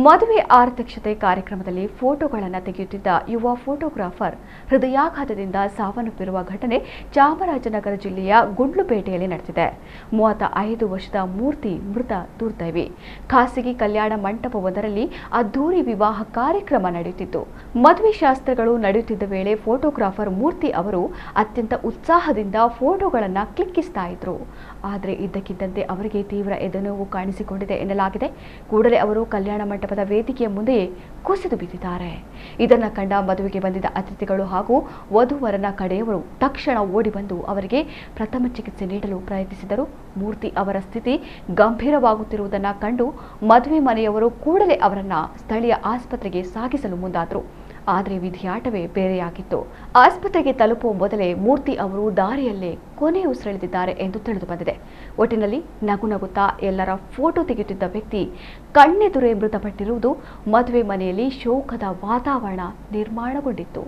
ಮದುವೆ ಆರತಕ್ಷತೆ ಕಾರ್ಯಕ್ರಮದಲ್ಲಿ ಫೋಟೋಗಳನ್ನು ತೆಗೆಯುತ್ತಿದ್ದ ಯುವ ಫೋಟೋಗ್ರಾಫರ್ ಹೃದಯಾಘಾತದಿಂದ ಸಾವನ್ನಪ್ಪಿರುವ ಘಟನೆ ಚಾಮರಾಜನಗರ ಜಿಲ್ಲೆಯ ಗುಂಡ್ಲುಪೇಟೆಯಲ್ಲಿ ನಡೆದಿದೆ. 35 ವರ್ಷದ ಮೂರ್ತಿ ಮೃತ ದುರ್ದೈವಿ. ಖಾಸಗಿ ಕಲ್ಯಾಣ ಮಂಟಪವೊಂದರಲ್ಲಿ ಅದ್ದೂರಿ ವಿವಾಹ ಕಾರ್ಯಕ್ರಮ ನಡೆಯುತ್ತಿತ್ತು. ಮದುವೆ ಶಾಸ್ತ್ರಗಳು ನಡೆಯುತ್ತಿದ್ದ ವೇಳೆ ಫೋಟೋಗ್ರಾಫರ್ ಮೂರ್ತಿ ಅವರು ಅತ್ಯಂತ ಉತ್ಸಾಹದಿಂದ ಫೋಟೋಗಳನ್ನು ಕ್ಲಿಕ್ಕಿಸ್ತಾ ಇದ್ರು. ಆದರೆ ಇದ್ದಕ್ಕಿದ್ದಂತೆ ಅವರಿಗೆ ತೀವ್ರ ಎದೆನೋವು ಕಾಣಿಸಿಕೊಂಡಿದೆ ಎನ್ನಲಾಗಿದೆ. ಕೂಡಲೇ ಅವರು ಕಲ್ಯಾಣ ಮಂಟಪದ ವೇದಿಕೆಯ ಮುಂದೆಯೇ ಕುಸಿದು ಬಿದ್ದಿದ್ದಾರೆ. ಇದನ್ನು ಕಂಡ ಮದುವೆಗೆ ಬಂದಿದ್ದ ಅತಿಥಿಗಳು ಹಾಗೂ ವಧುವರನ ಕಡೆಯವರು ತಕ್ಷಣ ಓಡಿ ಬಂದು ಅವರಿಗೆ ಪ್ರಥಮ ಚಿಕಿತ್ಸೆ ನೀಡಲು ಪ್ರಯತ್ನಿಸಿದರು. ಮೂರ್ತಿ ಅವರ ಸ್ಥಿತಿ ಗಂಭೀರವಾಗುತ್ತಿರುವುದನ್ನು ಕಂಡು ಮದುವೆ ಮನೆಯವರು ಕೂಡಲೇ ಅವರನ್ನು ಸ್ಥಳೀಯ ಆಸ್ಪತ್ರೆಗೆ ಸಾಗಿಸಲು ಮುಂದಾದರು. ಆದರೆ ವಿಧಿಯಾಟವೇ ಬೇರೆಯಾಗಿತ್ತು. ಆಸ್ಪತ್ರೆಗೆ ತಲುಪುವ ಮೊದಲೇ ಮೂರ್ತಿ ಅವರು ದಾರಿಯಲ್ಲೇ ಕೊನೆ ಉಸಿರೆಳೆದಿದ್ದಾರೆ ಎಂದು ತಿಳಿದು ಬಂದಿದೆ. ಒಟ್ಟಿನಲ್ಲಿ ನಗುನಗುತ್ತಾ ಎಲ್ಲರ ಫೋಟೋ ತೆಗೆಯುತ್ತಿದ್ದ ವ್ಯಕ್ತಿ ಕಣ್ಣೆದುರೇ ಮೃತಪಟ್ಟಿರುವುದು ಮದುವೆ ಮನೆಯಲ್ಲಿ ಶೋಕದ ವಾತಾವರಣ ನಿರ್ಮಾಣಗೊಂಡಿತ್ತು.